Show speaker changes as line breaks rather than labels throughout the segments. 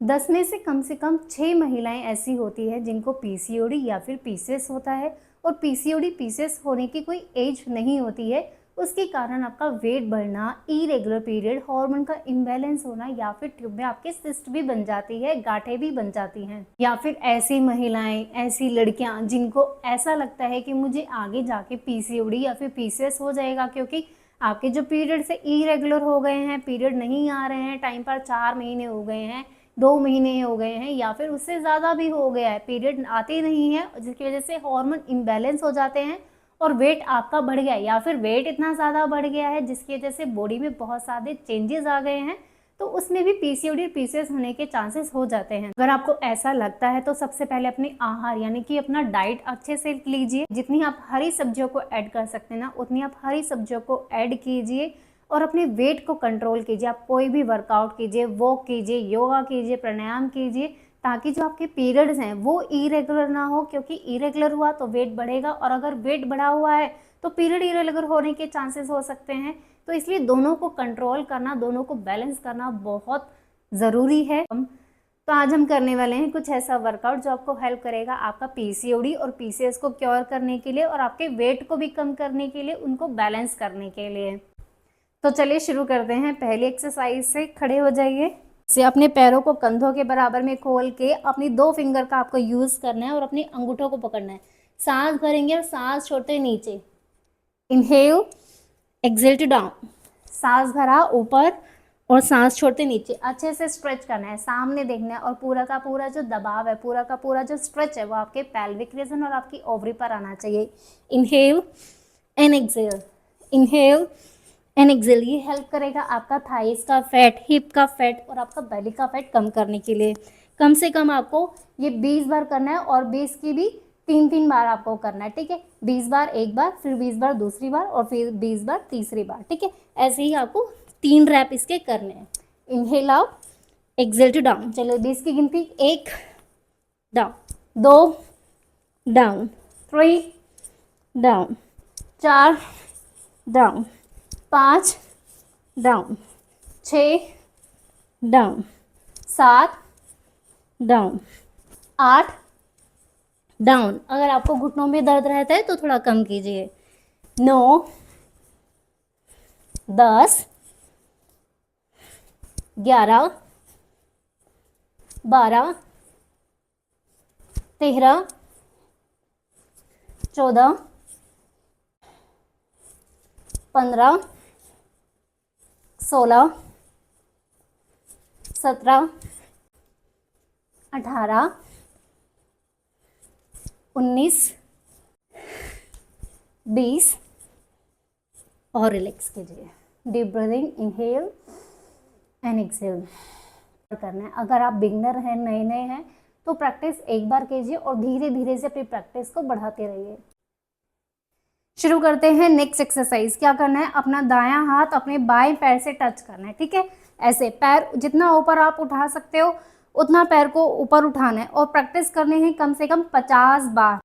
10 में से कम 6 महिलाएं ऐसी होती है जिनको पीसीओडी या फिर पीसीएस होता है। और पीसीओडी पीसीएस होने की कोई एज नहीं होती है। उसके कारण आपका वेट बढ़ना, इरेगुलर पीरियड, हार्मोन का इम्बैलेंस होना या फिर ट्यूब में आपके सिस्ट भी बन जाती है, गांठें भी बन जाती हैं। या फिर ऐसी महिलाएं, ऐसी लड़कियां जिनको ऐसा लगता है कि मुझे आगे जाके पीसीओडी या फिर पीसीएस हो जाएगा, क्योंकि आपके जो पीरियड से इरेगुलर हो गए हैं, पीरियड नहीं आ रहे हैं टाइम पर, 4 महीने हो गए हैं, 2 महीने हो गए हैं, या फिर उससे ज़्यादा भी हो गया है, पीरियड आते नहीं है, जिसकी वजह से हार्मोन इम्बैलेंस हो जाते हैं और वेट आपका बढ़ गया है, या फिर वेट इतना ज़्यादा बढ़ गया है जिसकी वजह से बॉडी में बहुत सारे चेंजेस आ गए हैं, तो उसमें भी पीसीओडी और पीसीएस होने के चांसेस हो जाते हैं। अगर आपको ऐसा लगता है तो सबसे पहले अपने आहार यानी कि अपना डाइट अच्छे से लीजिए। जितनी आप हरी सब्जियों को ऐड कर सकते हैं ना, उतनी आप हरी सब्जियों को ऐड कीजिए और अपने वेट को कंट्रोल कीजिए। आप कोई भी वर्कआउट कीजिए, वॉक कीजिए, योगा कीजिए, प्राणायाम कीजिए, ताकि जो आपके पीरियड्स हैं वो इरेगुलर ना हो, क्योंकि इरेगुलर हुआ तो वेट बढ़ेगा और अगर वेट बढ़ा हुआ है तो पीरियड इरेगुलर होने के चांसेस हो सकते हैं। तो इसलिए दोनों को कंट्रोल करना, दोनों को बैलेंस करना बहुत ज़रूरी है। तो आज हम करने वाले हैं कुछ ऐसा वर्कआउट जो आपको हेल्प करेगा आपका पीसीओडी और पीसीएस को क्योर करने के लिए और आपके वेट को भी कम करने के लिए, उनको बैलेंस करने के लिए। तो चलिए शुरू करते हैं। पहली एक्सरसाइज से खड़े हो जाइए। से अपने पैरों को कंधों के बराबर में खोल के अपनी 2 फिंगर का आपको यूज़ करना है और अपने अंगूठों को पकड़ना है। सांस भरेंगे और सांस छोड़ते नीचे। Inhale, exhale to down. सांस भरा ऊपर और सांस छोड़ते नीचे। अच्छे से स्ट्रेच करना है, सामने देखना है और पूरा का पूरा जो दबाव है, पूरा का पूरा जो स्ट्रेच है वो आपके पेल्विक रीजन और आपकी ओवरी पर आना चाहिए। Inhale and exhale, inhale and exhale. ये हेल्प करेगा आपका थाइस का फैट, हिप का फैट और आपका बेली का फैट कम करने के लिए। कम से कम आपको ये 20 बार करना है और 20 की भी 3-3 बार आपको करना है, ठीक है। 20 बार एक बार, फिर 20 बार दूसरी बार और फिर 20 बार तीसरी बार, ठीक है। ऐसे ही आपको 3 रैप इसके करने हैं। Inhale out, exhale to down. चलो 20 की गिनती, 1 down, 2 down, 3 down, 4 down, 5 down, 6 down, 7 down, 8 down. अगर आपको घुटनों में दर्द रहता है तो थोड़ा कम कीजिए। 9 10 11 12 13 14 15 16 17 18 19 20 और रिलैक्स कीजिए। Deep breathing, inhale and exhale करना है। अगर आप बिगनर हैं, नए नए हैं, तो प्रैक्टिस एक बार कीजिए और धीरे धीरे से अपनी प्रैक्टिस को बढ़ाते रहिए। शुरू करते हैं नेक्स्ट एक्सरसाइज। क्या करना है, अपना दायां हाथ अपने बाएं पैर से टच करना है, ठीक है। ऐसे पैर जितना ऊपर आप उठा सकते हो उतना पैर को ऊपर उठाना है और प्रैक्टिस करने हैं कम से कम 50 बार।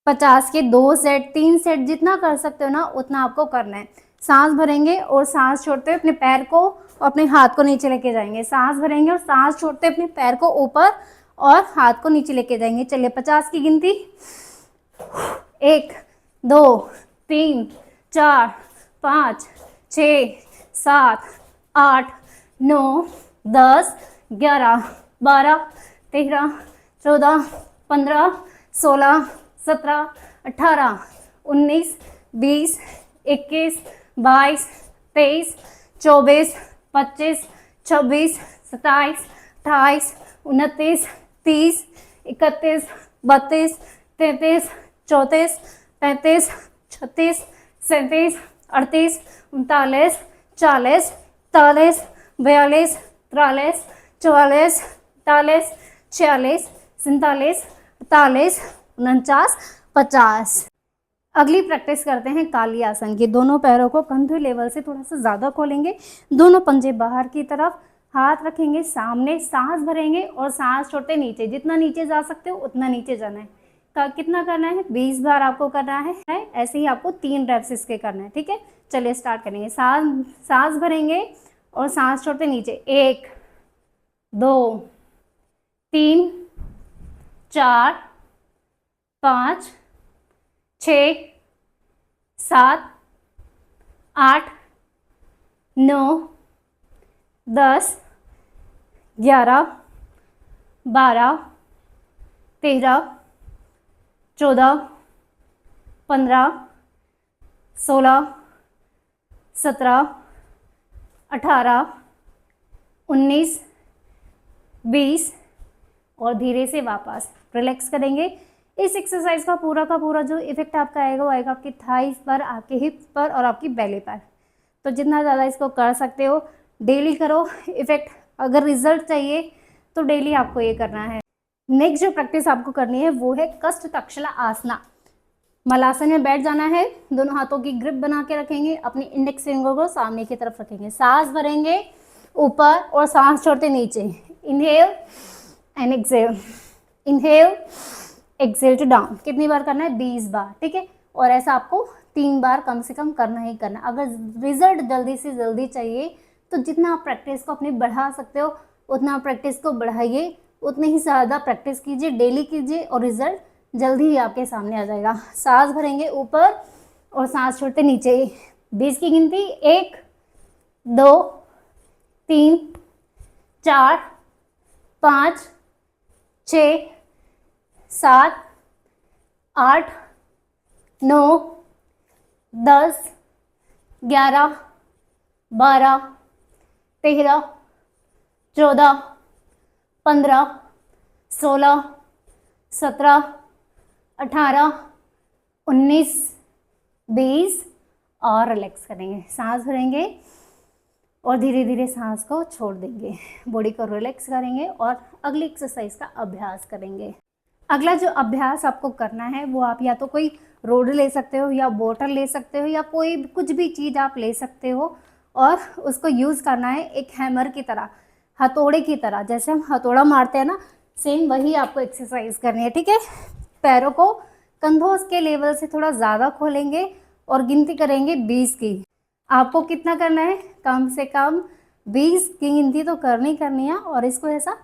50 के 2 सेट, 3 सेट, जितना कर सकते हो ना उतना आपको करना है। सांस भरेंगे और सांस छोड़ते हुए अपने पैर को और अपने हाथ को नीचे लेके जाएंगे। सांस भरेंगे और सांस छोड़ते अपने पैर को ऊपर और हाथ को नीचे लेके जाएंगे। चलिए 50 की गिनती, 1 2 3 4 5 6 7 8 9 10 11 12 13 14 15 16 17 18 19 20 21 22 23 24 25 26 27 28 29 30 31 32 33 34 35 36 37 38 39 40 41 42 43 44 45 46 47 48 49 50। अगली प्रैक्टिस करते हैं काली आसन की। दोनों पैरों को कंधे लेवल से थोड़ा सा ज़्यादा खोलेंगे, दोनों पंजे बाहर की तरफ, हाथ रखेंगे सामने, सांस भरेंगे और सांस छोड़ते नीचे। जितना नीचे जा सकते हो उतना नीचे जाना है। कितना करना है, 20 बार आपको करना है। ऐसे ही आपको 3 रेप्स इसके करना है, ठीक है। चलिए स्टार्ट करेंगे। सांस भरेंगे और सांस छोड़ते नीचे। 1 2, 3, 4, 5, 6, 7, 8, 9, 10, 11, 12, 13, 14, 15, 16, 17, 18, 19, 20 और धीरे से वापस रिलैक्स करेंगे। इस एक्सरसाइज का पूरा जो इफेक्ट आपका आएगा वो आएगा आपकी थाइस पर, आपके हिप्स पर और आपकी बेली पर। तो जितना ज़्यादा इसको कर सकते हो डेली करो। इफेक्ट अगर रिजल्ट चाहिए तो डेली आपको ये करना है। नेक्स्ट जो प्रैक्टिस आपको करनी है वो है कष्ट तक्षला आसना। मलासन में बैठ जाना है, दोनों हाथों की ग्रिप बना के रखेंगे, अपनी इंडेक्स फिंगर को सामने की तरफ रखेंगे, सांस भरेंगे ऊपर और सांस छोड़ते नीचे। Inhale and exhale, inhale exhale to down. कितनी बार करना है? 20 बार, ठीक है। और ऐसा आपको 3 बार कम से कम करना ही करना। अगर रिजल्ट जल्दी से जल्दी चाहिए तो जितना आप प्रैक्टिस को अपनी बढ़ा सकते हो उतना प्रैक्टिस को बढ़ाइए, उतनी ही ज़्यादा प्रैक्टिस कीजिए, डेली कीजिए और रिजल्ट जल्दी ही आपके सामने आ जाएगा। सांस भरेंगे ऊपर और सांस छोड़ते नीचे। 20 की गिनती, 1, 2, 3, 4, 5, 6, 7, 8, 9, 10, 11, 12, 13, 14, 15, 16, 17, 18, 19, 20 और रिलैक्स करेंगे। सांस भरेंगे और धीरे धीरे सांस को छोड़ देंगे, बॉडी को रिलैक्स करेंगे और अगली एक्सरसाइज का अभ्यास करेंगे। अगला जो अभ्यास आपको करना है वो आप या तो कोई रोड ले सकते हो या बोतल ले सकते हो या कोई कुछ भी चीज़ आप ले सकते हो और उसको यूज़ करना है एक हैमर की तरह, हथौड़े की तरह। जैसे हम हथौड़ा मारते हैं ना, सेम वही आपको एक्सरसाइज करनी है, ठीक है। पैरों को कंधों के लेवल से थोड़ा ज़्यादा खोलेंगे और गिनती करेंगे 20 की। आपको कितना करना है? कम से कम 20 की गिनती तो करनी है और इसको ऐसा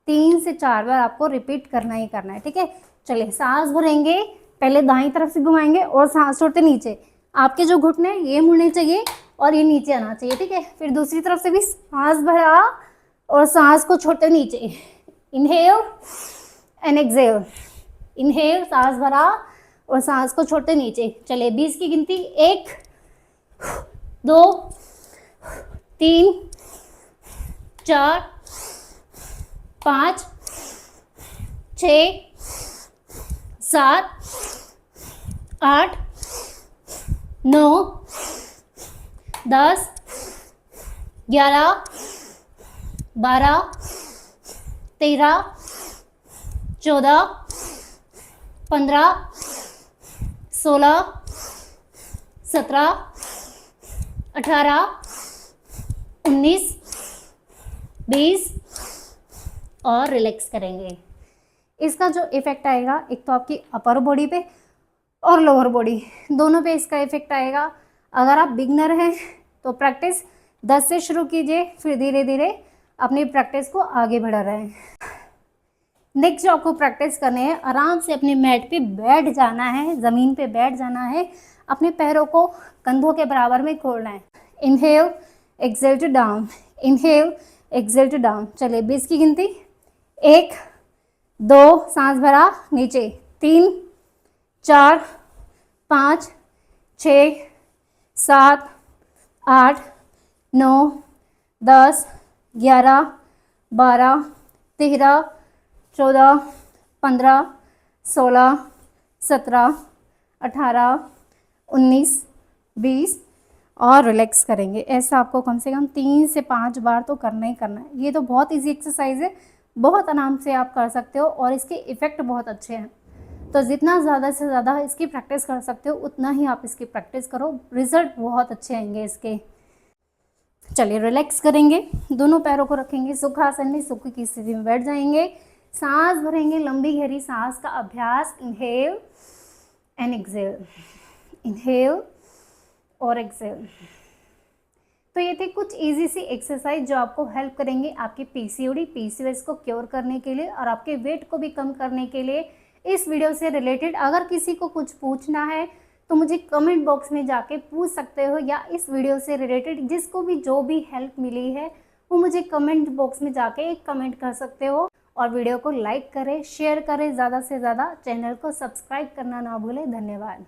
3 से 4 बार आपको रिपीट करना ही करना है, ठीक है। चलिए, सांस भरेंगे, पहले दाईं तरफ से घुमाएंगे और सांस छोड़ते नीचे। आपके जो घुटने ये मुड़ने चाहिए और ये नीचे आना चाहिए, ठीक है। फिर दूसरी तरफ से भी सांस भरा और सांस को छोड़ते नीचे। इनहेल एंड एक्सेल, इनहेल, सांस भरा और सांस को छोड़ते नीचे। चलिए, 20 की गिनती, 1, 2, 3, 4, 5, 6, 7, 8, 9, 10, 11, 12, 13, 14, 15, 16, 17, 18, 19, 20 और रिलैक्स करेंगे। इसका जो इफेक्ट आएगा, एक तो आपकी अपर बॉडी पे और लोअर बॉडी दोनों पे इसका इफेक्ट आएगा। अगर आप बिगनर हैं तो प्रैक्टिस 10 से शुरू कीजिए, फिर धीरे धीरे अपनी प्रैक्टिस को आगे बढ़ा रहे हैं। नेक्स्ट जो आपको प्रैक्टिस करनी है, आराम से अपने मैट पे बैठ जाना है, ज़मीन पे बैठ जाना है, अपने पैरों को कंधों के बराबर में खोलना है। Inhale exhale to down, inhale exhale to down. चलिए, 20 की गिनती, 1, 2, सांस भरा नीचे, 3, 4, 5, 6, 7, 8, 9, 10, 11, 12, 13, 14, 15, 16, 17, 18, 19, 20 और रिलैक्स करेंगे। ऐसा आपको कम से कम 3 से 5 बार तो करना ही करना है। ये तो बहुत इजी एक्सरसाइज है, बहुत आराम से आप कर सकते हो और इसके इफ़ेक्ट बहुत अच्छे हैं। तो जितना ज़्यादा से ज़्यादा इसकी प्रैक्टिस कर सकते हो उतना ही आप इसकी प्रैक्टिस करो, रिजल्ट बहुत अच्छे आएंगे इसके। चलिए, रिलैक्स करेंगे, दोनों पैरों को रखेंगे सुखासन में, सुख की स्थिति में बैठ जाएंगे। सांस भरेंगे, लंबी गहरी सांस का अभ्यास। इनहेल एंड एक्सेल, इनहेल और एक्सेल। तो ये थे कुछ इजी सी एक्सरसाइज जो आपको हेल्प करेंगे आपकी पीसीओडी पीसीओएस को क्योर करने के लिए और आपके वेट को भी कम करने के लिए। इस वीडियो से रिलेटेड अगर किसी को कुछ पूछना है तो मुझे कमेंट बॉक्स में जाके पूछ सकते हो, या इस वीडियो से रिलेटेड जिसको भी जो भी हेल्प मिली है वो मुझे कमेंट बॉक्स में जाके एक कमेंट कर सकते हो। और वीडियो को लाइक करें, शेयर करें ज़्यादा से ज़्यादा, चैनल को सब्सक्राइब करना ना भूलें। धन्यवाद।